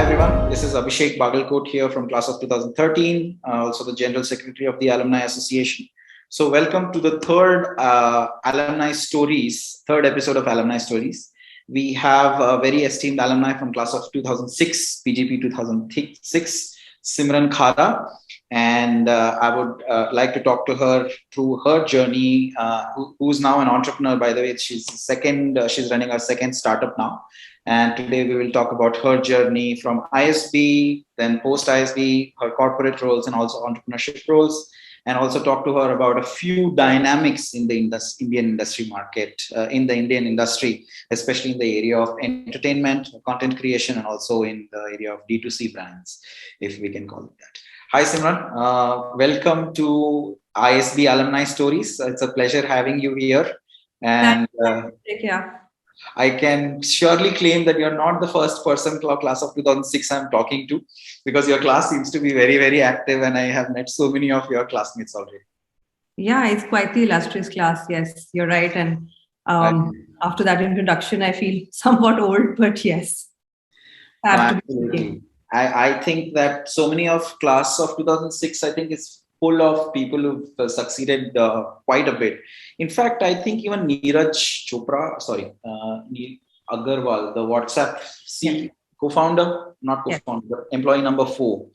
everyone. This is Abhishek Bagalkot here from class of 2013, also the General Secretary of the Alumni Association. So welcome to the third third episode of Alumni Stories. We have a very esteemed alumni from class of 2006, PGP 2006, Simran Khara. And I would like to talk to her through her journey, who's now an entrepreneur, by the way. She's running her second startup now. And today we will talk about her journey from ISB, then post-ISB, her corporate roles and also entrepreneurship roles, and also talk to her about a few dynamics in the Indian industry market, in the Indian industry, especially in the area of entertainment, content creation, and also in the area of D2C brands, if we can call it that. Hi, Simran. Welcome to ISB Alumni Stories. It's a pleasure having you here. And I can surely claim that you're not the first person class of 2006 I'm talking to, because your class seems to be very, very active, and I have met so many of your classmates already. Yeah, it's quite the illustrious class. Yes, you're right. And after that introduction, I feel somewhat old, but yes. Absolutely. I think that so many of class of 2006, I think is full of people who've succeeded quite a bit. In fact, I think even Neeraj Chopra, Agarwal, the WhatsApp co-founder, not co-founder, but employee number 4,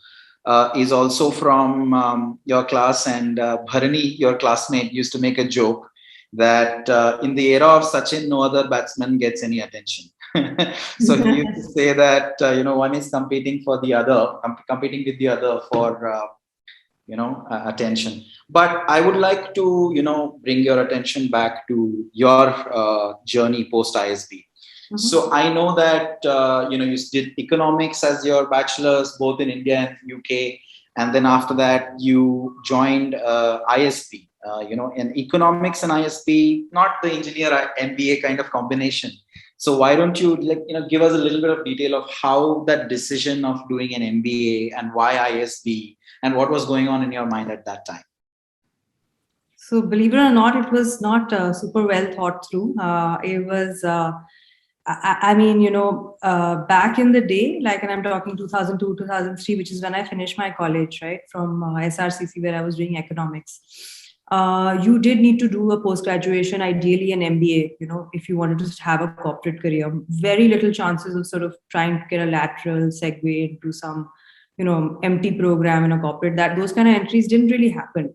is also from your class. And Bharani, your classmate, used to make a joke that in the era of Sachin, no other batsman gets any attention. So he used to say that, one is competing with the other for, attention. But I would like to, bring your attention back to your journey post ISB. Mm-hmm. So I know that, you did economics as your bachelor's, both in India and UK. And then after that, you joined ISB, in economics and ISB, not the engineer MBA kind of combination. So why don't you give us a little bit of detail of how that decision of doing an MBA and why ISB and what was going on in your mind at that time? So believe it or not, it was not super well thought through. It was, back in the day, and I'm talking 2002, 2003, which is when I finished my college, right, from SRCC, where I was doing economics. You did need to do a post-graduation, ideally an MBA, if you wanted to have a corporate career. Very little chances of sort of trying to get a lateral segue into some, MT program in a corporate. Those kind of entries didn't really happen.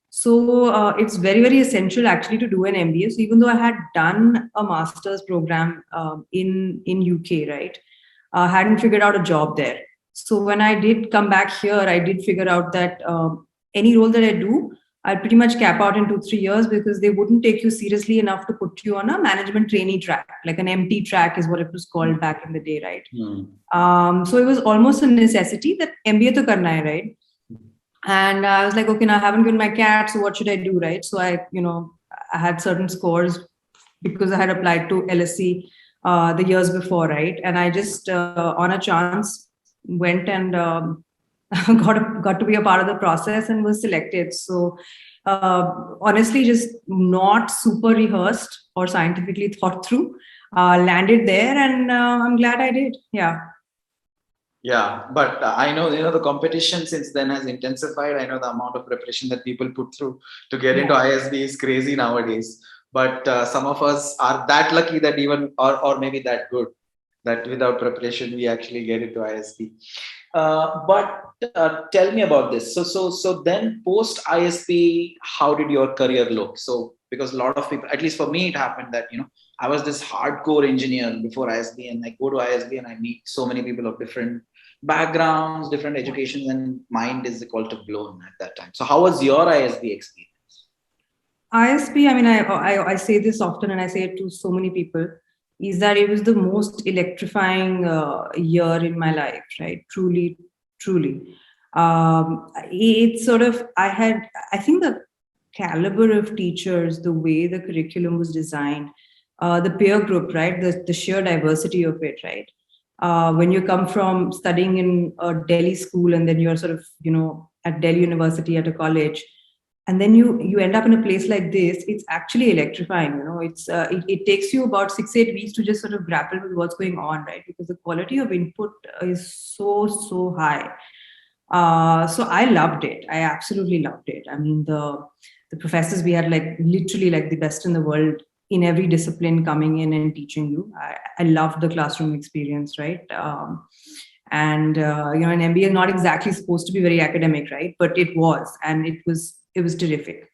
So it's very, very essential actually to do an MBA. So even though I had done a master's program in UK, right, I hadn't figured out a job there. So when I did come back here, I did figure out that any role that I do, I'll pretty much cap out in 2-3 years, because they wouldn't take you seriously enough to put you on a management trainee track, like an MT track is what it was called back in the day, right? So it was almost a necessity that MBA to karna hai, right? And I was like, okay, now I haven't given my CAT, so what should I do, right? So I had certain scores because I had applied to LSE the years before, right? And I just, on a chance, went and got to be a part of the process and was selected. So honestly, just not super rehearsed or scientifically thought through, landed there, and I'm glad I did. Yeah, but I know, the competition since then has intensified. I know the amount of preparation that people put through to get into ISB is crazy nowadays. But some of us are that lucky that even, or maybe that good, that without preparation, we actually get into ISB. But tell me about this. So then post ISB, how did your career look? So because a lot of people, at least for me, it happened that, I was this hardcore engineer before ISB, and I go to ISB and I meet so many people of different backgrounds, different educations, and mind is equal to blown at that time. So how was your ISB experience? ISB, I say this often, and I say it to so many people, is that it was the most electrifying year in my life, right? Truly. It's sort of, I think the caliber of teachers, the way the curriculum was designed, the peer group, right? The sheer diversity of it, right? When you come from studying in a Delhi school and then you're sort of, at Delhi University at a college, and then you end up in a place like this. It's actually electrifying. It takes you about 6-8 weeks to just sort of grapple with what's going on, right? Because the quality of input is so high. So I loved it. I absolutely loved it. I mean, the professors, we had like literally like the best in the world in every discipline coming in and teaching you. I loved the classroom experience, right? And an MBA is not exactly supposed to be very academic, right? But it was, and it was terrific.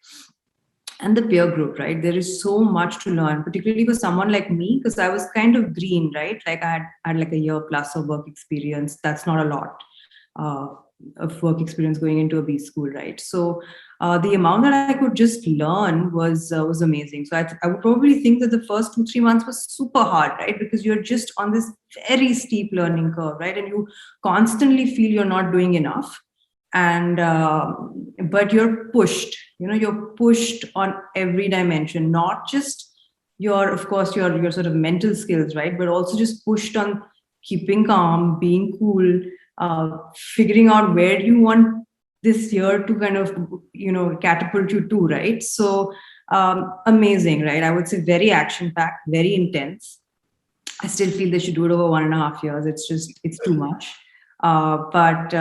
And the peer group, right? There is so much to learn, particularly for someone like me, because I was kind of green, right? Like I had like a year plus of work experience. That's not a lot of work experience going into a B school, right? So the amount that I could just learn was amazing. So I would probably think that the first 2-3 months was super hard, right? Because you're just on this very steep learning curve, right? And you constantly feel you're not doing enough, and but you're pushed. You're pushed on every dimension, not just of course your sort of mental skills, right? But also just pushed on keeping calm, being cool, figuring out where you want this year to kind of catapult you to, right? So amazing, right? I would say very action packed, very intense. I still feel they should do it over 1.5 years. It's too much. But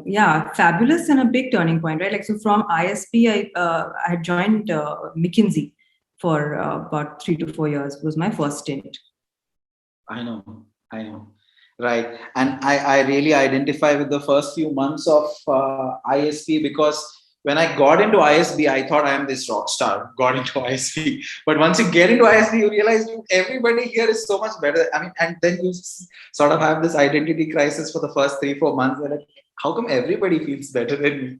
yeah, fabulous, and a big turning point, right? Like, so from ISB, I had joined McKinsey for about 3 to 4 years. It was my first stint. I know. Right. And I really identify with the first few months of ISB, because when I got into ISB, I thought I am this rock star, got into ISB. But once you get into ISB, you realize everybody here is so much better. I mean, and then you sort of have this identity crisis for the first 3-4 months. And like, how come everybody feels better than me?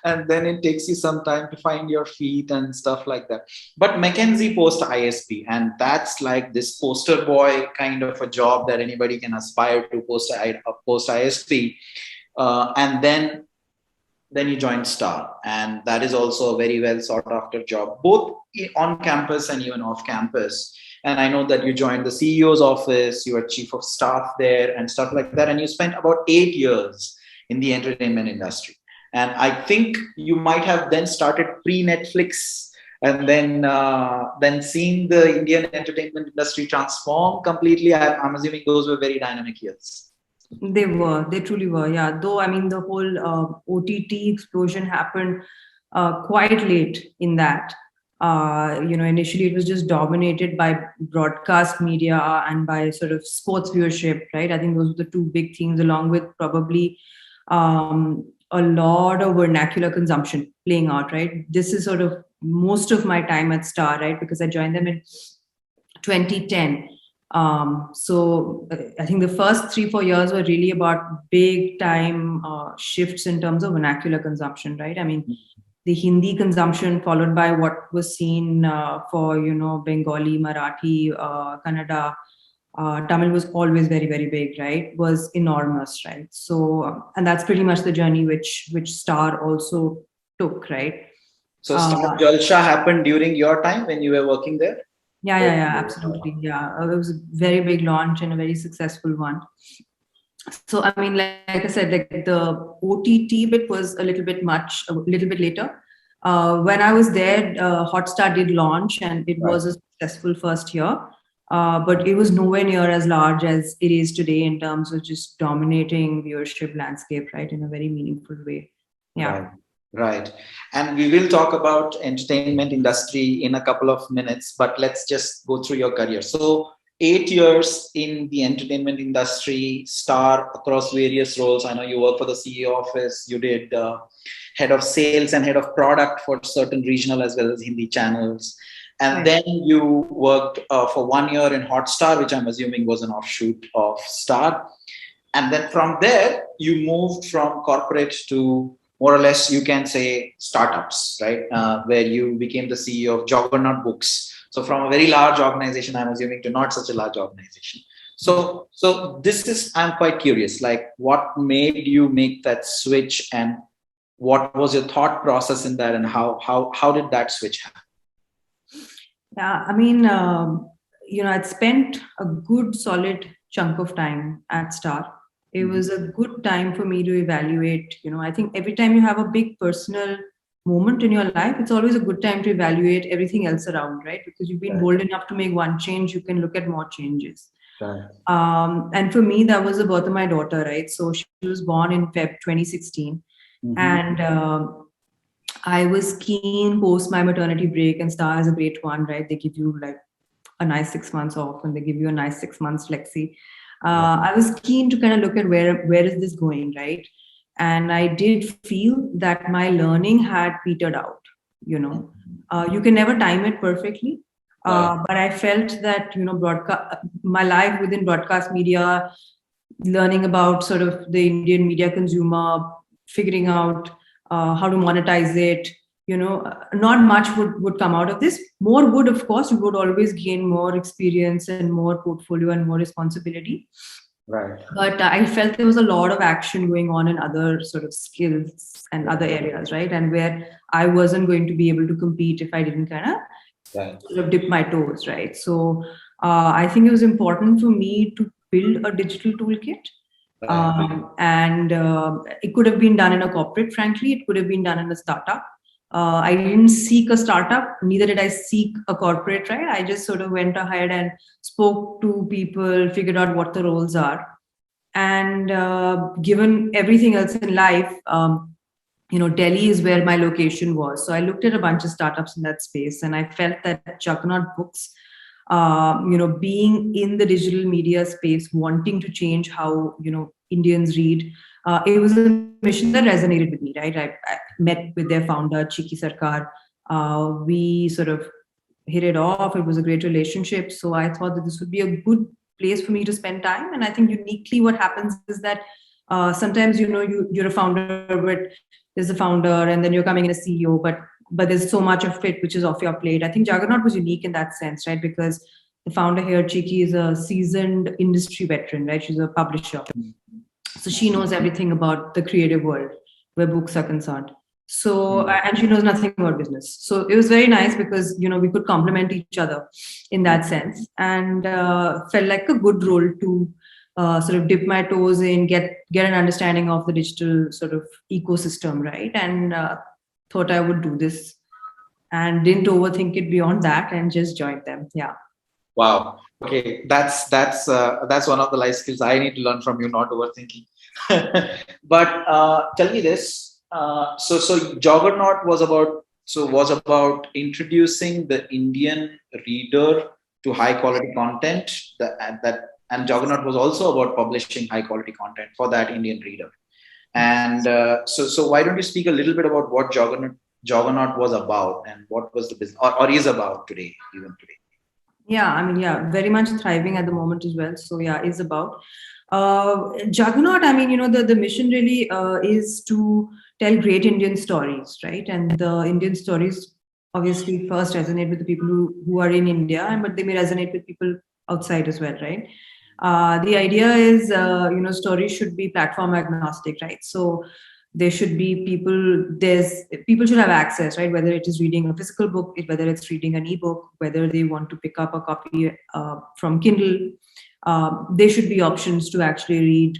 And then it takes you some time to find your feet and stuff like that. But McKinsey post ISB, and that's like this poster boy kind of a job that anybody can aspire to post ISB. And then you join Star, and that is also a very well sought after job, both on campus and even off campus. And I know that you joined the CEO's office, you were chief of staff there and stuff like that. And you spent about 8 years in the entertainment industry. And I think you might have then started pre-Netflix, and then seeing the Indian entertainment industry transform completely. I'm assuming those were very dynamic years. They truly were, yeah. Though, I mean, the whole OTT explosion happened quite late in that. Initially it was just dominated by broadcast media and by sort of sports viewership, right? I think those were the two big things, along with probably a lot of vernacular consumption playing out, right? This is sort of most of my time at Star, right? Because I joined them in 2010. So I think the first 3-4 years were really about big time shifts in terms of vernacular consumption, right? I mean, the Hindi consumption, followed by what was seen for Bengali, Marathi, Kannada, Tamil was always very, very big, right? Was enormous, right? So and that's pretty much the journey which Star also took, right? So Star Jalsha happened during your time when you were working there? Yeah, absolutely. Yeah, it was a very big launch and a very successful one. So, I mean, like I said, like the OTT bit was a little bit later. When I was there, Hotstar did launch, and it was a successful first year. But it was nowhere near as large as it is today in terms of just dominating viewership landscape, right, in a very meaningful way. Yeah. Right. And we will talk about entertainment industry in a couple of minutes, but let's just go through your career. So 8 years in the entertainment industry, Star, across various roles. I know you work for the CEO office. You did head of sales and head of product for certain regional as well as Hindi channels. And then you worked for 1 year in Hotstar, which I'm assuming was an offshoot of Star. And then from there, you moved from corporate to more or less, you can say, startups, right? Where you became the CEO of Juggernaut Books. So from a very large organization, I'm assuming, to not such a large organization. So this is, I'm quite curious, like what made you make that switch, and what was your thought process in that, and how did that switch happen? Yeah, I mean, I'd spent a good solid chunk of time at Star. It was a good time for me to evaluate. I think every time you have a big personal moment in your life, it's always a good time to evaluate everything else around, right? Because you've been bold enough to make one change, you can look at more changes. Right. And for me, that was the birth of my daughter, right? So she was born in Feb 2016. And I was keen post my maternity break, and Star is a great one, right? They give you like a nice 6 months off, and they give you a nice 6 months flexi. I was keen to kind of look at where is this going, right? And I did feel that my learning had petered out. You can never time it perfectly, but I felt that broadcast my life within broadcast media, learning about sort of the Indian media consumer, figuring out how to monetize it. Not much would come out of this. More would, of course, you would always gain more experience and more portfolio and more responsibility. Right. But I felt there was a lot of action going on in other sort of skills and other areas, right? And where I wasn't going to be able to compete if I didn't kind of sort of dip my toes, right? So I think it was important for me to build a digital toolkit. And it could have been done in a corporate, frankly. It could have been done in a startup. I didn't seek a startup, neither did I seek a corporate, right? I just sort of went ahead and spoke to people, figured out what the roles are. And given everything else in life, Delhi is where my location was. So I looked at a bunch of startups in that space, and I felt that Juggernaut Books, being in the digital media space, wanting to change how, Indians read, it was a mission that resonated with me, right? I met with their founder, Chiki Sarkar. We sort of hit it off. It was a great relationship. So I thought that this would be a good place for me to spend time. And I think uniquely what happens is that sometimes, you're a founder, but there's a founder and then you're coming in as CEO, but there's so much of it which is off your plate. I think Juggernaut was unique in that sense, right? Because the founder here, Chiki, is a seasoned industry veteran, right? She's a publisher. So she knows everything about the creative world where books are concerned. So, and she knows nothing about business. So it was very nice because, we could complement each other in that sense, and felt like a good role to sort of dip my toes in, get an understanding of the digital sort of ecosystem, right? And thought I would do this and didn't overthink it beyond that and just joined them. Yeah. Wow. Okay, that's one of the life skills I need to learn from you, not overthinking. But tell me this. So Juggernaut was about introducing the Indian reader to high quality content. And Juggernaut was also about publishing high quality content for that Indian reader. And so why don't you speak a little bit about what Juggernaut was about and what was the business or is about today, even today? Yeah, very much thriving at the moment as well. So is about Juggernaut. The mission really is to tell great Indian stories, right? And the Indian stories obviously first resonate with the people who are in India, but they may resonate with people outside as well, right? The idea is, stories should be platform agnostic, right? So there should be people should have access, right? Whether it is reading a physical book, whether it's reading an ebook, whether they want to pick up a copy from Kindle, there should be options to actually read,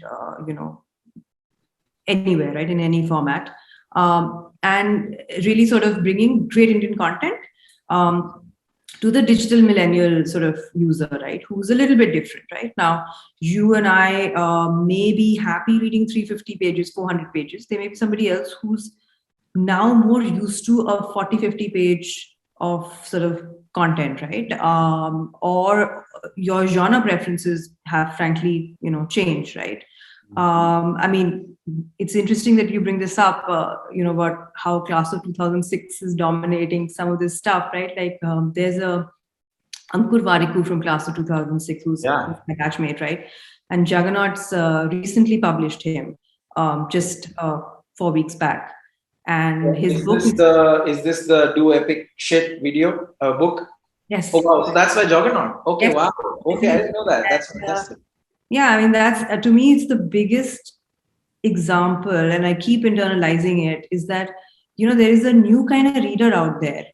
anywhere, right? In any format, and really sort of bringing great Indian content to the digital millennial sort of user, right? Who's a little bit different, right? Now, you and I may be happy reading 350 pages, 400 pages. There may be somebody else who's now more used to a 40, 50 page of sort of content, right? Or your genre preferences have frankly, changed, right? It's interesting that you bring this up, about how class of 2006 is dominating some of this stuff, right? Like there's a Ankur Warikoo from class of 2006 who's my batchmate, right? And Juggernaut's recently published him just 4 weeks back. And his book is this the Do Epic Shit video book? Yes. Oh wow, so that's by Juggernaut. Okay, yes. Wow. Okay, I didn't know that. That's fantastic. That's to me, it's the biggest example, and I keep internalizing it, is that, there is a new kind of reader out there.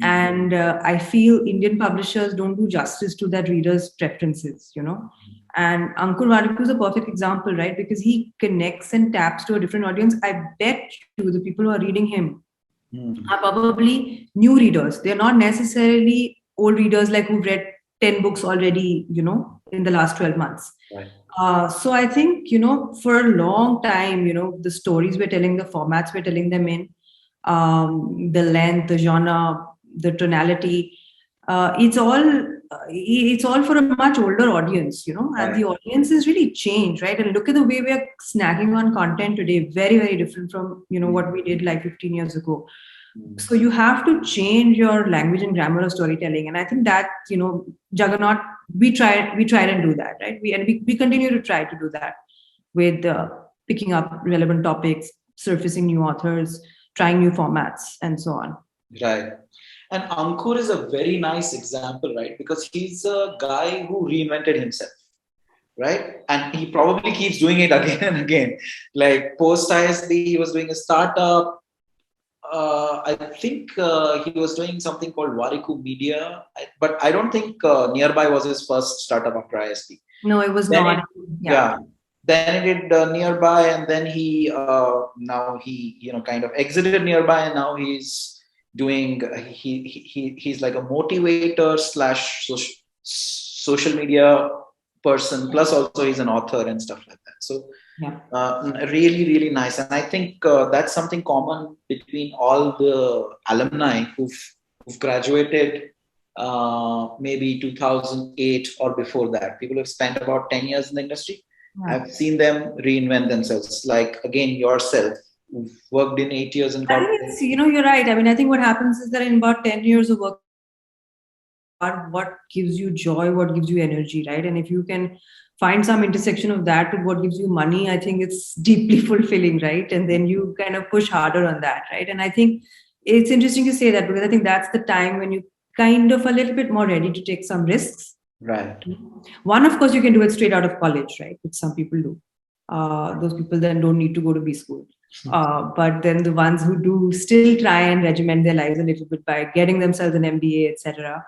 And I feel Indian publishers don't do justice to that reader's preferences, And Ankur Warikoo is a perfect example, right? Because he connects and taps to a different audience. I bet you the people who are reading him are probably new readers. They're not necessarily old readers like who've read 10 books already, in the last 12 months. Right. So I think, for a long time, the stories we're telling, the formats we're telling them in, the length, the genre, the tonality, it's all for a much older audience, and the audience has really changed, right? And look at the way we're snacking on content today, very, very different from, what we did like 15 years ago. So you have to change your language and grammar of storytelling. And I think that, Juggernaut, we tried and do that, right? We continue to try to do that with picking up relevant topics, surfacing new authors, trying new formats, and so on. Right. And Ankur is a very nice example, right? Because he's a guy who reinvented himself, right? And he probably keeps doing it again and again. Like post ISB, he was doing a startup. I think he was doing something called Wariku Media, but I don't think Nearby was his first startup after ISB. No, it was not. Yeah. Then he did Nearby, and then he now he kind of exited Nearby, and now he's doing he's like a motivator slash social media person, plus also he's an author and stuff like that. So really, really nice. And I think that's something common between all the alumni who've graduated maybe 2008 or before that. People have spent about 10 years in the industry. I've seen them reinvent themselves. Like, again, yourself, who've worked in 8 years in corporate. I think it's, you're right. I mean, I think what happens is that in about 10 years of work, what gives you joy, what gives you energy, right? And if you can find some intersection of that with what gives you money, I think it's deeply fulfilling, right? And then you kind of push harder on that, right? And I think it's interesting to say that, because I think that's the time when you kind of a little bit more ready to take some risks. Right. One, of course, you can do it straight out of college, right? Which some people do. Those people then don't need to go to B school. But then the ones who do still try and regiment their lives a little bit by getting themselves an MBA, etc.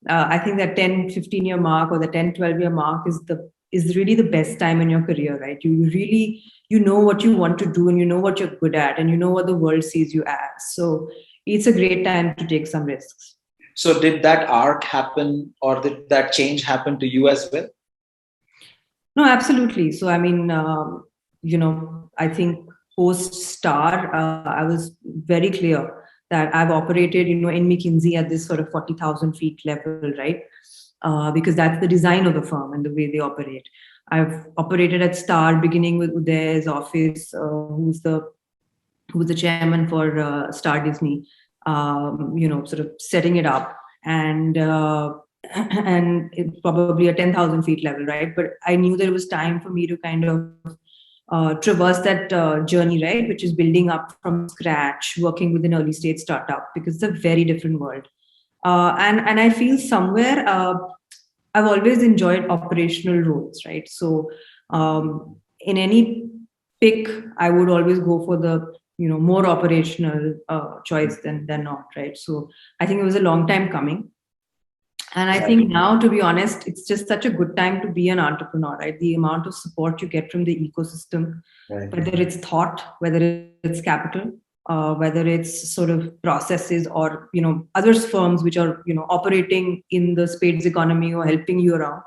I think that 10, 15-year mark or the 10, 12-year mark is really the best time in your career, right? You really, know what you want to do, and you know what you're good at, and you know what the world sees you as. So it's a great time to take some risks. So did that arc happen, or did that change happen to you as well? No, absolutely. So, I mean, I think post-Star, I was very clear that I've operated, in McKinsey at this sort of 40,000 feet level, right? Because that's the design of the firm and the way they operate. I've operated at Star, beginning with Uday's office, who's the chairman for Star Disney, sort of setting it up, and it's probably a 10,000 feet level, right? But I knew there was time for me to kind of traverse that journey, right? Which is building up from scratch, working with an early stage startup, because it's a very different world. And I feel somewhere I've always enjoyed operational roles, right? So in any pick, I would always go for the more operational choice than not, right? So I think it was a long time coming. And I think now, to be honest, it's just such a good time to be an entrepreneur, right? The amount of support you get from the ecosystem, whether it's thought, whether it's capital, whether it's sort of processes, or, other firms which are, operating in the space economy or helping you around.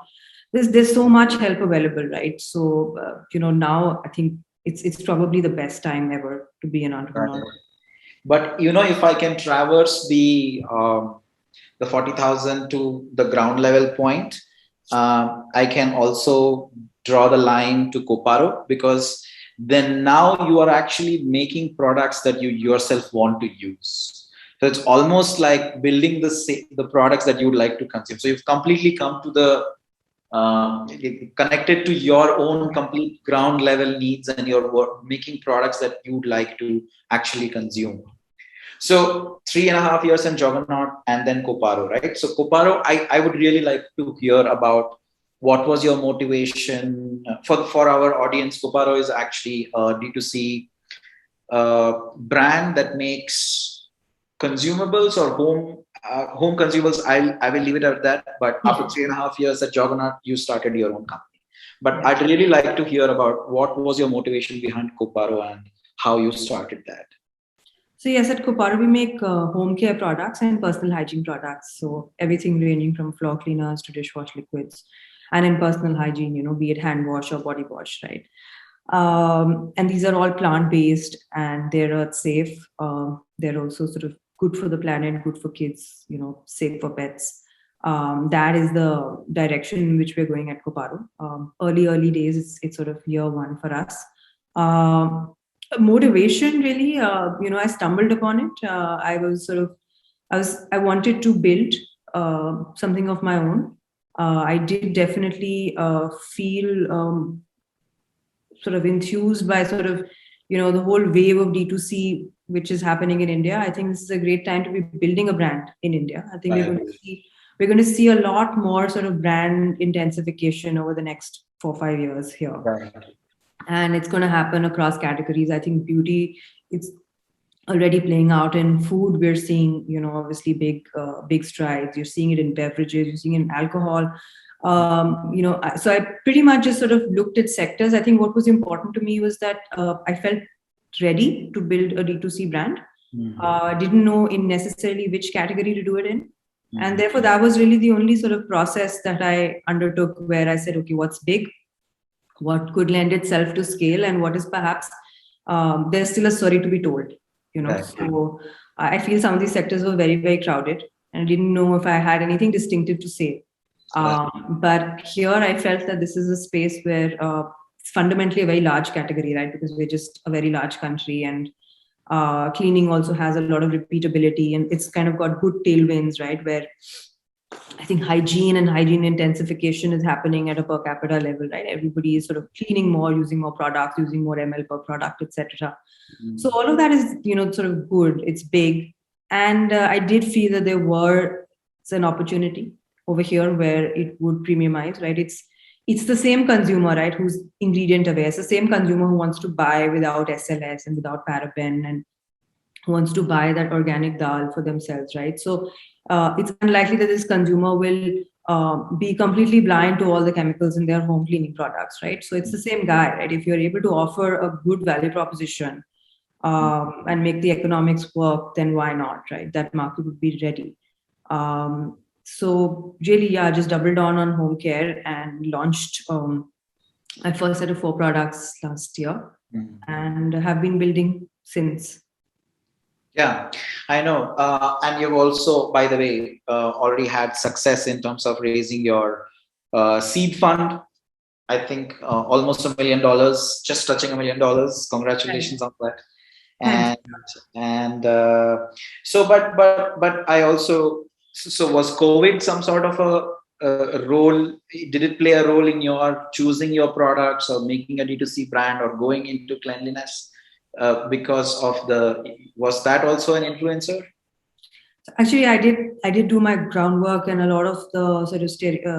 There's so much help available, right? So, now I think it's probably the best time ever to be an entrepreneur. But, if I can traverse the 40,000 to the ground level point, I can also draw the line to Koparo, because then now you are actually making products that you yourself want to use. So it's almost like building the products that you would like to consume. So you've completely come to the connected to your own complete ground level needs, and you're making products that you would like to actually consume. So 3.5 years in Juggernaut, and then Koparo, right? So Koparo, I would really like to hear about what was your motivation for our audience. Koparo is actually a D2C brand that makes consumables or home consumables. I will leave it at that. But after 3.5 years at Juggernaut, you started your own company. But I'd really like to hear about what was your motivation behind Koparo and how you started that. So yes, at Koparo we make home care products and personal hygiene products. So everything ranging from floor cleaners to dishwash liquids, and in personal hygiene, be it hand wash or body wash, right? And these are all plant-based and they're earth safe. They're also sort of good for the planet, good for kids, safe for pets. That is the direction in which we're going at Koparo. Early days, it's sort of year one for us. Motivation, really, I stumbled upon it. I wanted to build something of my own. I did definitely feel sort of enthused by sort of the whole wave of D2C which is happening in India. I think this is a great time to be building a brand in India. I think we're going to see a lot more sort of brand intensification over the next 4-5 years here. Right. And it's going to happen across categories. I think beauty, it's already playing out. In food, we're seeing obviously big strides. You're seeing it in beverages, you're seeing it in alcohol. So I pretty much just sort of looked at sectors. I think what was important to me was that I felt ready to build a D2C brand. Didn't know in necessarily which category to do it in. And therefore, that was really the only sort of process that I undertook, where I said, okay, what's big? What could lend itself to scale? And what is perhaps, there's still a story to be told, Right. So I feel some of these sectors were very, very crowded. And I didn't know if I had anything distinctive to say. But here I felt that this is a space where it's fundamentally a very large category, right? Because we're just a very large country, and cleaning also has a lot of repeatability, and it's kind of got good tailwinds, right? Where I think hygiene and hygiene intensification is happening at a per capita level, right? Everybody is sort of cleaning more, using more products, using more ml per product, etc. So all of that is, sort of good. It's big. And I did feel that there was an opportunity over here where it would premiumize, right? It's the same consumer, right, who's ingredient aware. It's the same consumer who wants to buy without SLS and without paraben, and who wants to buy that organic dal for themselves, right? So it's unlikely that this consumer will be completely blind to all the chemicals in their home cleaning products, right? So it's the same guy, right? If you're able to offer a good value proposition and make the economics work, then why not, right? That market would be ready. So really, just doubled on home care and launched my first set of 4 products last year, and have been building since. Yeah, I know. And you've also, by the way, already had success in terms of raising your seed fund. I think almost $1 million, just touching $1 million. Congratulations on that. And so, but I also, so was COVID some sort of a role? Did it play a role in your choosing your products or making a D2C brand or going into cleanliness? Because of was that also an influencer? Actually, I did do my groundwork and a lot of the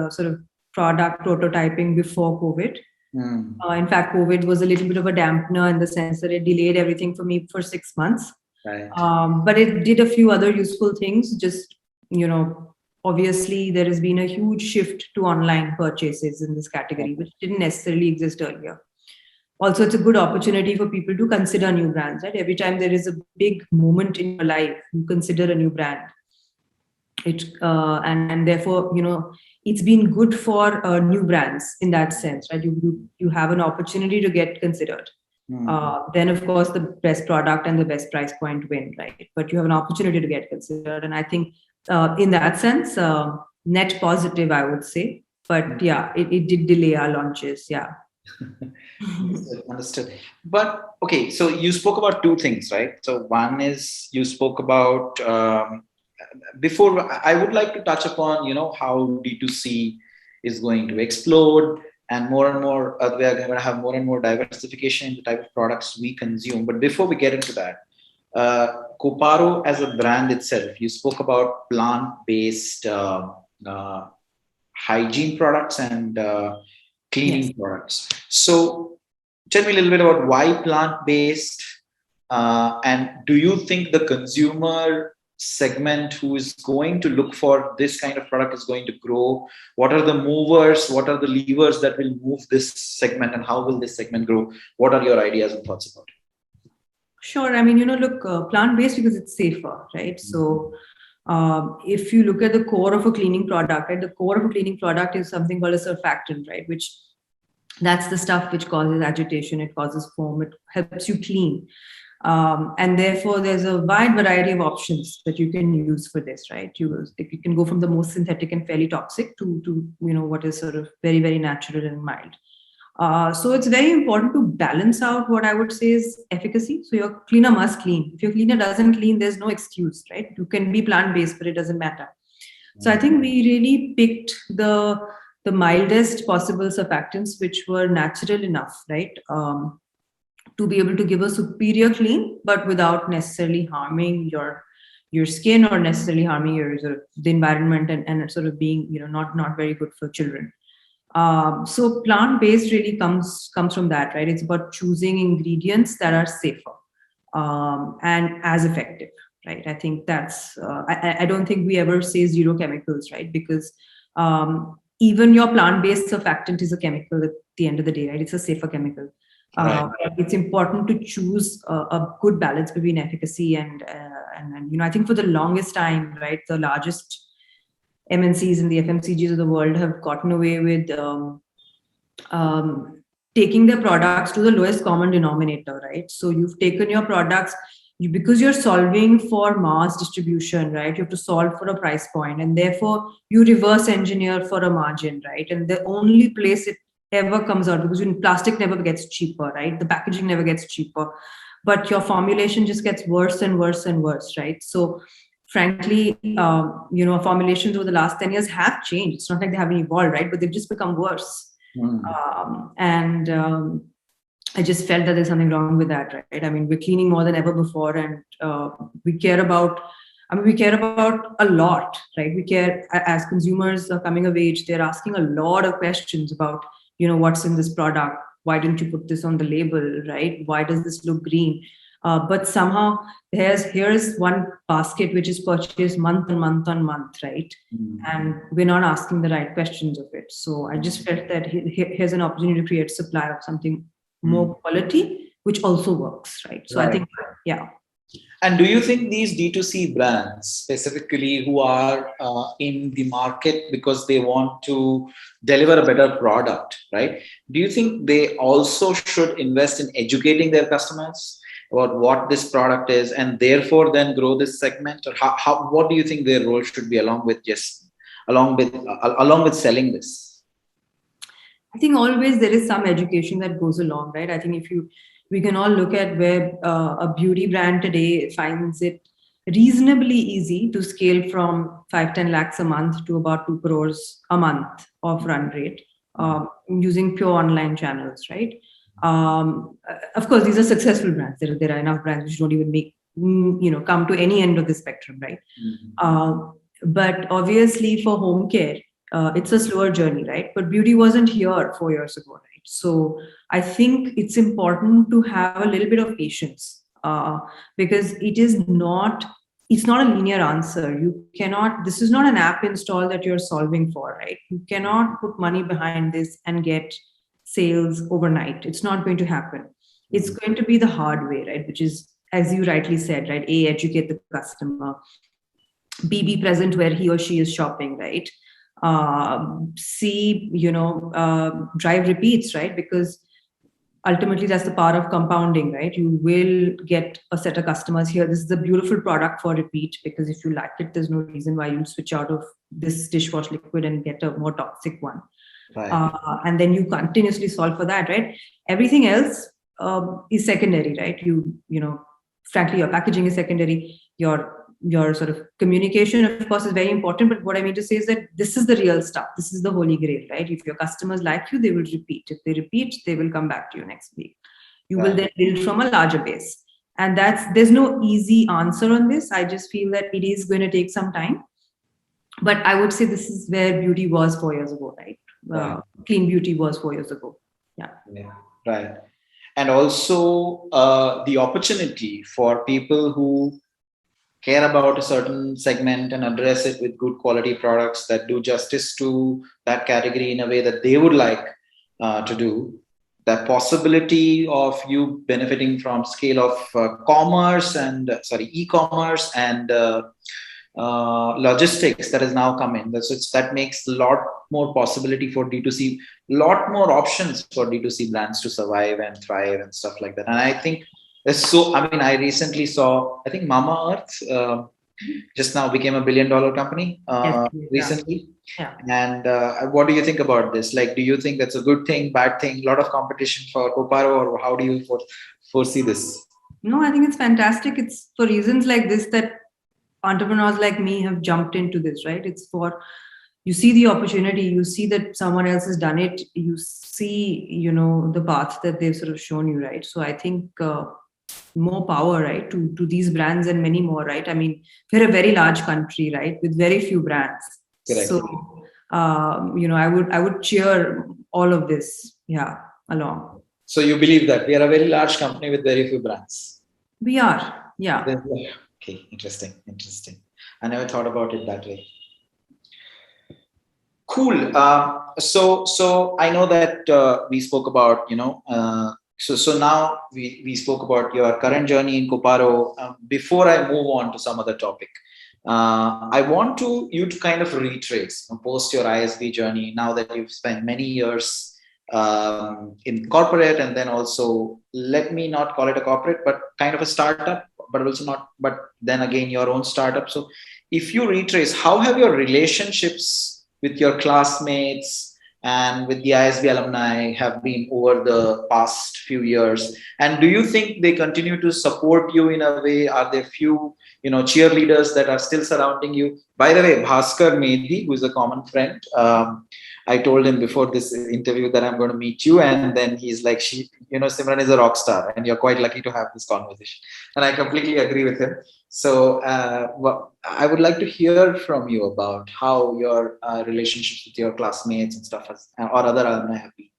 sort of product prototyping before COVID. In fact, COVID was a little bit of a dampener in the sense that it delayed everything for me for 6 months. Right. But it did a few other useful things. Just, obviously there has been a huge shift to online purchases in this category, which didn't necessarily exist earlier. Also, it's a good opportunity for people to consider new brands, right? Every time there is a big moment in your life, you consider a new brand. And therefore, it's been good for new brands in that sense, right? You have an opportunity to get considered. Then, of course, the best product and the best price point win, right? But you have an opportunity to get considered. And I think in that sense, net positive, I would say. But yeah, it did delay our launches. Yeah. Understood. But okay, so you spoke about 2 things, right? So one is you spoke about before. I would like to touch upon how D2C is going to explode, and more we are going to have more and more diversification in the type of products we consume. But before we get into that, Koparo as a brand itself, you spoke about plant-based hygiene products and cleaning products. So tell me a little bit about why plant-based, and do you think the consumer segment who is going to look for this kind of product is going to grow? What are the movers? What are the levers that will move this segment, and how will this segment grow? What are your ideas and thoughts about it? Sure. I mean, look, plant-based because it's safer, right? So if you look at the core of a cleaning product, right, the core of a cleaning product is something called a surfactant, right, which that's the stuff which causes agitation, it causes foam, it helps you clean. And therefore, there's a wide variety of options that you can use for this, right? You can go from the most synthetic and fairly toxic to what is sort of very, very natural and mild. So it's very important to balance out what I would say is efficacy. So your cleaner must clean. If your cleaner doesn't clean, there's no excuse, right? You can be plant-based, but it doesn't matter. So I think we really picked the mildest possible surfactants, which were natural enough, right? To be able to give a superior clean, but without necessarily harming your skin or necessarily harming your sort of the environment and sort of being not very good for children. So plant-based really comes from that, right? It's about choosing ingredients that are safer and as effective, right? I think that's I don't think we ever say zero chemicals, right? Because even your plant-based surfactant is a chemical at the end of the day, right? It's a safer chemical. Right. It's important to choose a good balance between efficacy and I think for the longest time, right, the largest MNCs and the FMCGs of the world have gotten away with taking their products to the lowest common denominator, right? So you've taken your products, because you're solving for mass distribution, right? You have to solve for a price point, and therefore you reverse engineer for a margin, right? And the only place it ever comes out, because plastic never gets cheaper, right? The packaging never gets cheaper, but your formulation just gets worse and worse and worse, right? So frankly, formulations over the last 10 years have changed. It's not like they haven't evolved, right? But they've just become worse. I just felt that there's something wrong with that, right? I mean, we're cleaning more than ever before, and we care about a lot, right? We care, as consumers are coming of age, they're asking a lot of questions about, what's in this product? Why didn't you put this on the label, right? Why does this look green? But somehow here's one basket which is purchased month on month on month, right? And we're not asking the right questions of it. So I just felt that here's an opportunity to create supply of something more quality, which also works, right? So right. I think, yeah. And do you think these D2C brands specifically who are in the market because they want to deliver a better product, right? Do you think they also should invest in educating their customers about what this product is and therefore then grow this segment? Or what do you think their role should be along with selling this? I think always there is some education that goes along, right? I think we can all look at where a beauty brand today finds it reasonably easy to scale from 5-10 lakhs a month to about 2 crores a month of run rate using pure online channels, right? Of course, these are successful brands. There are enough brands which don't even come to any end of the spectrum, right? But obviously for home care, it's a slower journey, right? But beauty wasn't here 4 years ago, right? So I think it's important to have a little bit of patience because it's not a linear answer. This is not an app install that you're solving for, right? You cannot put money behind this and get sales overnight. It's not going to happen. It's going to be the hard way, right? Which is, as you rightly said, right? A, educate the customer. B, be present where he or she is shopping, right? C, drive repeats, right? Because ultimately that's the power of compounding, right? You will get a set of customers here. This is a beautiful product for repeat, because if you like it, there's no reason why you'll switch out of this dishwash liquid and get a more toxic one. Right. And then you continuously solve for that, right? Everything else is secondary, right? Frankly, your packaging is secondary. Your sort of communication, of course, is very important. But what I mean to say is that this is the real stuff. This is the holy grail, right? If your customers like you, they will repeat. If they repeat, they will come back to you next week. You will then build from a larger base. And there's no easy answer on this. I just feel that it is going to take some time. But I would say this is where beauty was 4 years ago, right? Clean beauty was 4 years ago. Yeah. Right. And also the opportunity for people who care about a certain segment and address it with good quality products that do justice to that category in a way that they would like to do. the possibility of you benefiting from scale of e-commerce and logistics that has now come in. That makes a lot more possibility for D2C, lot more options for D2C brands to survive and thrive and stuff like that. And I think I recently saw, I think Mama Earth just now became $1 billion company recently. Yeah. And what do you think about this? Like, do you think that's a good thing, bad thing, a lot of competition for Koparo, or how do you foresee this? No, I think it's fantastic. It's for reasons like this that entrepreneurs like me have jumped into this, right? It's for, you see the opportunity, you see that someone else has done it, you see, the path that they've sort of shown you, right? So I think more power, right, to these brands and many more, right? I mean, we're a very large country, right, with very few brands. Correct. So, I would cheer all of this, along. So you believe that we are a very large company with very few brands? We are, yeah. Okay, interesting. I never thought about it that way. Cool. So I know that we spoke about, so now we spoke about your current journey in Koparo. Before I move on to some other topic, I want you to kind of retrace post your ISB journey, now that you've spent many years in corporate, and then also, let me not call it a corporate, but kind of a startup, but also not, but then again your own startup. So if you retrace, how have your relationships with your classmates and with the ISB alumni have been over the past few years? And do you think they continue to support you in a way? Are there few, cheerleaders that are still surrounding you? By the way, Bhaskar Medhi, who is a common friend, I told him before this interview that I'm going to meet you. And then he's like, Simran is a rock star and you're quite lucky to have this conversation. And I completely agree with him. So I would like to hear from you about how your relationships with your classmates and stuff or other alumni have been.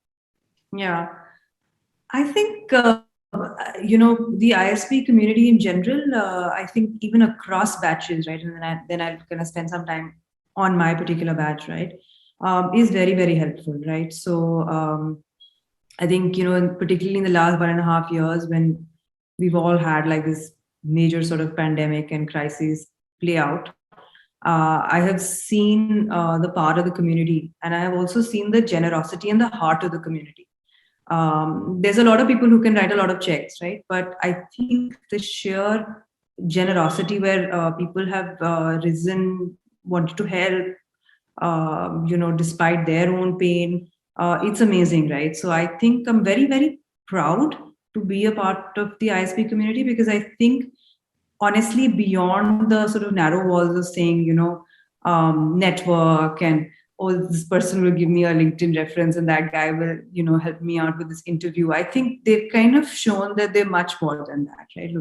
Yeah, I think, the ISB community in general, I think even across batches, right? And then I'm going to spend some time on my particular batch, right? Is very, very helpful, right? So I think, particularly in the last 1.5 years, when we've all had like this major sort of pandemic and crisis play out, I have seen the part of the community, and I have also seen the generosity and the heart of the community. There's a lot of people who can write a lot of checks, right? But I think the sheer generosity where people have risen, wanted to help, despite their own pain, it's amazing, right? So I think I'm very, very proud to be a part of the ISB community, because I think, honestly, beyond the sort of narrow walls of saying, network and, oh, this person will give me a LinkedIn reference and that guy will, help me out with this interview. I think they've kind of shown that they're much more than that, right?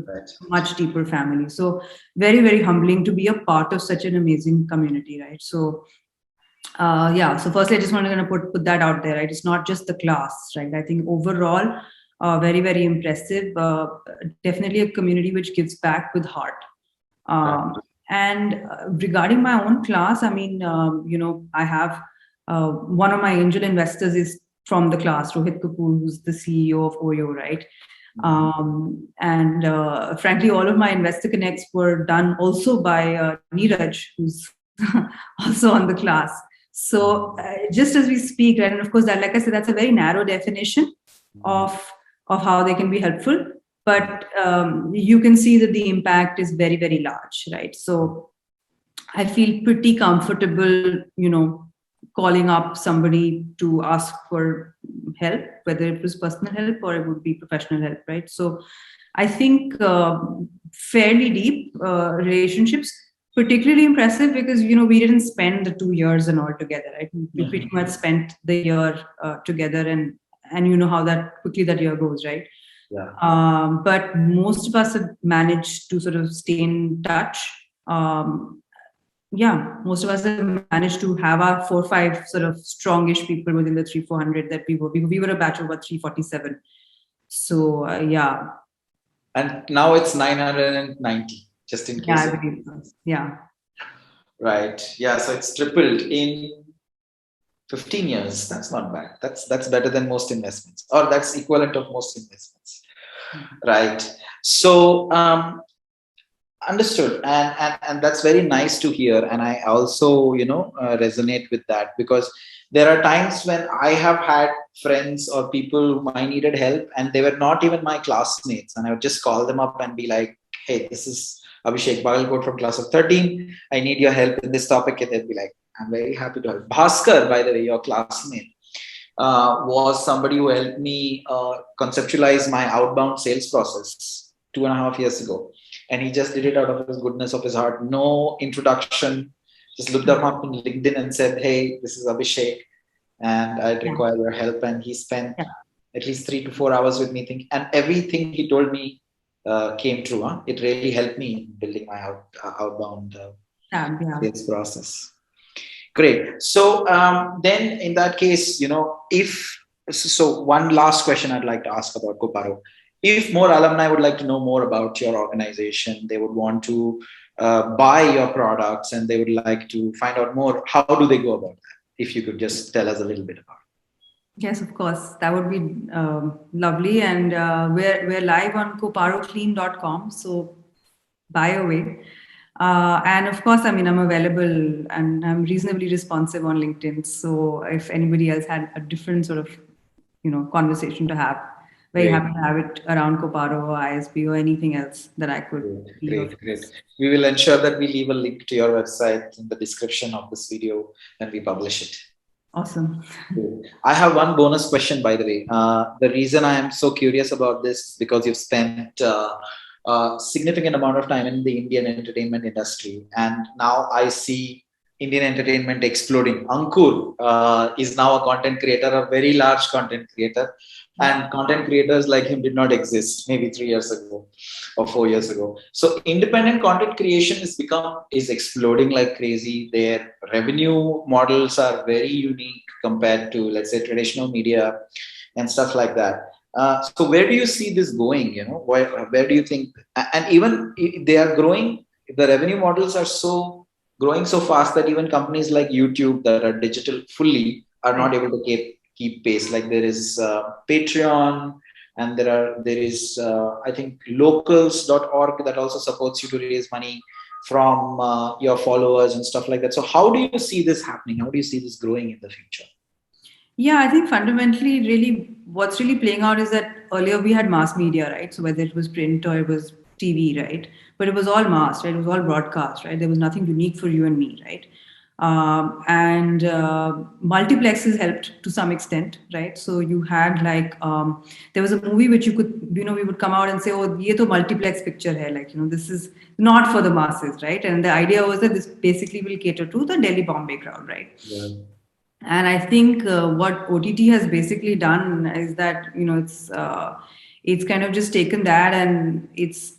Much deeper family. So very, very humbling to be a part of such an amazing community, right? So so firstly, I just want to put that out there, right? It's not just the class, right? I think overall, very, very impressive. Definitely a community which gives back with heart. And regarding my own class, I mean, I have one of my angel investors is from the class, Rohit Kapoor, who's the CEO of Oyo, right? And frankly, all of my investor connects were done also by Neeraj, who's also on the class. So just as we speak, right, and of course, that, like I said, that's a very narrow definition of how they can be helpful. But you can see that the impact is very, very large, right? So I feel pretty comfortable, calling up somebody to ask for help, whether it was personal help or it would be professional help, right? So I think fairly deep relationships, particularly impressive because, we didn't spend the 2 years and all together, right? We pretty much spent the year together, and you know how that quickly that year goes, right? Yeah. But most of us have managed to sort of stay in touch. Most of us have managed to have our 4 or 5 sort of strongish people within the 300-400 that we were. We were a batch of about 347. So and now it's 990, just in case. Yeah, I believe so. Yeah. Right. Yeah. So it's tripled in 15 years. That's not bad. That's better than most investments, or that's equivalent of most investments. Right. So understood, and that's very nice to hear, and I also resonate with that, because there are times when I have had friends or people whom I needed help, and they were not even my classmates, and I would just call them up and be like, hey, this is Abhishek Bagalkot from class of 13, I need your help in this topic, and they'd be like, I'm very happy to help. Bhaskar, by the way, your classmate, was somebody who helped me conceptualize my outbound sales process 2.5 years ago. And he just did it out of his goodness of his heart. No introduction. Just looked him up in LinkedIn and said, hey, this is Abhishek, and I require your help. And he spent at least 3 to 4 hours with me. And everything he told me came true. Huh? It really helped me in building my outbound sales process. Great. So then in that case, so one last question I'd like to ask about Koparo. If more alumni would like to know more about your organization, they would want to buy your products, and they would like to find out more, how do they go about that? If you could just tell us a little bit about it. Yes, of course. That would be lovely. And we're live on koparoclean.com. So buy away. And of course, I'm available and I'm reasonably responsive on LinkedIn. So if anybody else had a different sort of, conversation to have, very happy to have it around Koparo or ISB or anything else that I could. Great. We will ensure that we leave a link to your website in the description of this video when we publish it. Awesome. I have one bonus question, by the way. The reason I am so curious about this is because you've spent a significant amount of time in the Indian entertainment industry, and now I see Indian entertainment exploding. Ankur is now a content creator, a very large content creator, and content creators like him did not exist maybe 3 years ago or 4 years ago. So independent content creation is exploding like crazy. Their revenue models are very unique compared to, let's say, traditional media and stuff like that. So where do you see this going? Where do you think? And even they are growing. The revenue models are growing so fast that even companies like YouTube that are digital fully are not able to keep pace. Like there is Patreon, and there is I think locals.org that also supports you to raise money from your followers and stuff like that. So how do you see this happening? How do you see this growing in the future? Yeah, I think fundamentally, really, what's really playing out is that earlier we had mass media, right? So whether it was print or it was TV, right? But it was all mass, right? It was all broadcast, right? There was nothing unique for you and me, right? And multiplexes helped to some extent, right? So you had there was a movie which you could, we would come out and say, oh, ye to multiplex picture hai, this is not for the masses, right? And the idea was that this basically will cater to the Delhi Bombay crowd, right? Yeah. And I think what OTT has basically done is that, it's kind of just taken that and it's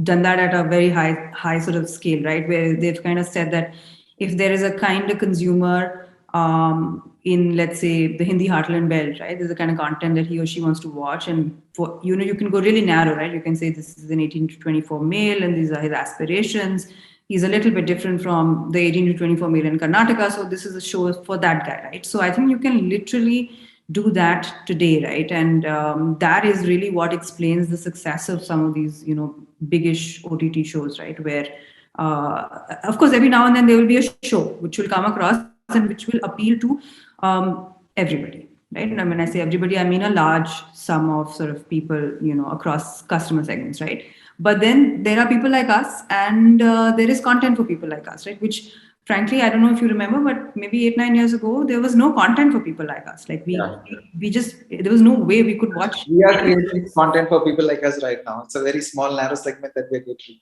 done that at a very high sort of scale, right? Where they've kind of said that if there is a kind of consumer in, let's say, the Hindi heartland belt, right? There's a kind of content that he or she wants to watch, and for, you can go really narrow, right? You can say this is an 18 to 24 male and these are his aspirations. He's a little bit different from the 18 to 24 male in Karnataka. So this is a show for that guy, right? So I think you can literally do that today, right? And that is really what explains the success of some of these, biggish OTT shows, right? Where, of course, every now and then there will be a show which will come across and which will appeal to everybody, right? And when I say everybody, I mean a large sum of sort of people, across customer segments, right? But then there are people like us, and there is content for people like us, right? Which, frankly, I don't know if you remember, but maybe 8-9 years ago, there was no content for people like us. Like we just, there was no way we could watch. We are creating content for people like us right now. It's a very small, narrow segment that we're going to.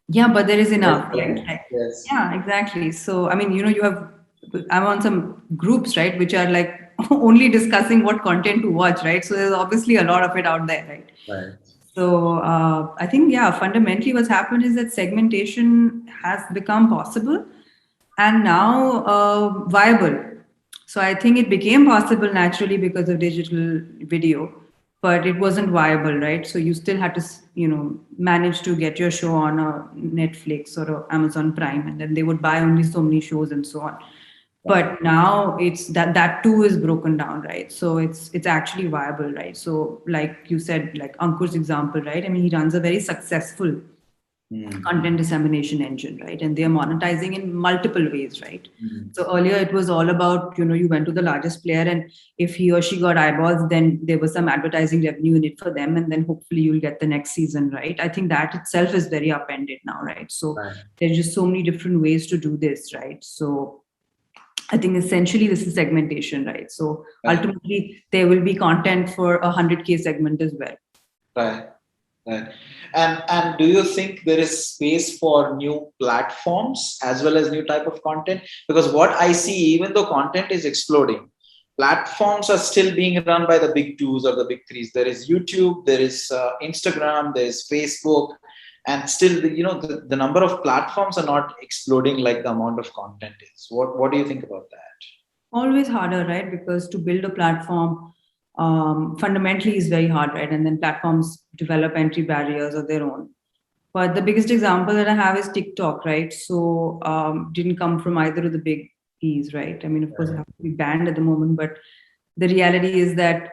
Yeah, but there is enough, right? Yes. Yeah, exactly. So, I'm on some groups, right, which are like only discussing what content to watch, right? So there's obviously a lot of it out there, right? Right. So I think, fundamentally what's happened is that segmentation has become possible and now viable. So I think it became possible naturally because of digital video, but it wasn't viable, right? So you still had to, manage to get your show on a Netflix or a Amazon Prime, and then they would buy only so many shows and so on. But now it's that too is broken down, right? So it's actually viable, right? So like you said, like Ankur's example, right? I mean, he runs a very successful content dissemination engine, right? And they are monetizing in multiple ways, right? So earlier it was all about, you went to the largest player, and if he or she got eyeballs, then there was some advertising revenue in it for them, and then hopefully you'll get the next season, right? I think that itself is very upended now, right? So there's just so many different ways to do this, right? So I think essentially this is segmentation, right? So ultimately there will be content for 100K segment as well. Right. Right. And do you think there is space for new platforms as well as new type of content? Because what I see, even though content is exploding, platforms are still being run by the big twos or the big threes. There is YouTube, there is Instagram, there is Facebook, and still, the number of platforms are not exploding like the amount of content is. What do you think about that? Always harder, right? Because to build a platform fundamentally is very hard, right? And then platforms develop entry barriers of their own. But the biggest example that I have is TikTok, right? So didn't come from either of the big E's, right? I mean, of course, it has to be banned at the moment, but the reality is that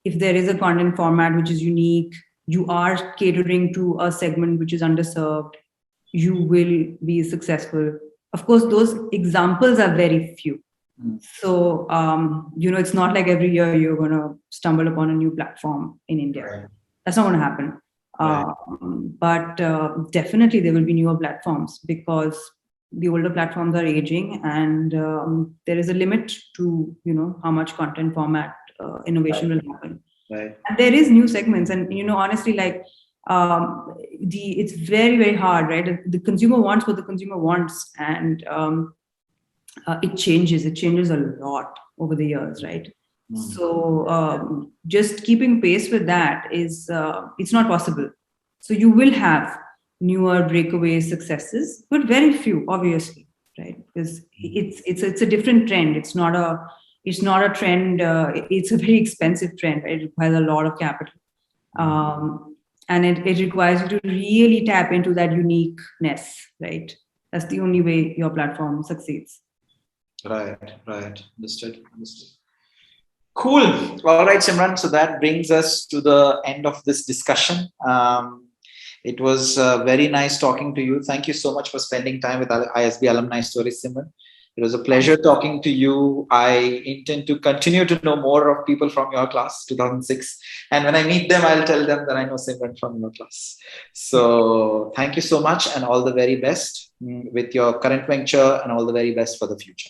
if there is a content format which is unique, you are catering to a segment which is underserved, you will be successful. Of course, those examples are very few. So, it's not like every year you're going to stumble upon a new platform in India. Right. That's not going to happen. Right. But definitely there will be newer platforms because the older platforms are aging, and there is a limit to, how much content format innovation will happen. Right. And there is new segments, and, honestly, like, it's very, very hard, right? The consumer wants what the consumer wants, and it changes a lot over the years, right? So just keeping pace with that is it's not possible. So you will have newer breakaway successes, but very few, obviously, right? Because it's a different trend. It's not a trend. It's a very expensive trend, right? It requires a lot of capital, and it requires you to really tap into that uniqueness, right? That's the only way your platform succeeds. Right. Understood. Cool. All right, Simran. So that brings us to the end of this discussion. It was very nice talking to you. Thank you so much for spending time with ISB Alumni Stories, Simran. It was a pleasure talking to you. I intend to continue to know more of people from your class, 2006. And when I meet them, I'll tell them that I know Simran from your class. So thank you so much, and all the very best with your current venture, and all the very best for the future.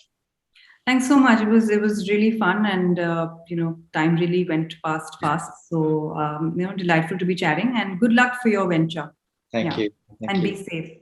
Thanks so much. It was really fun, and time really went fast. So delightful to be chatting, and good luck for your venture. Thank you. And be safe.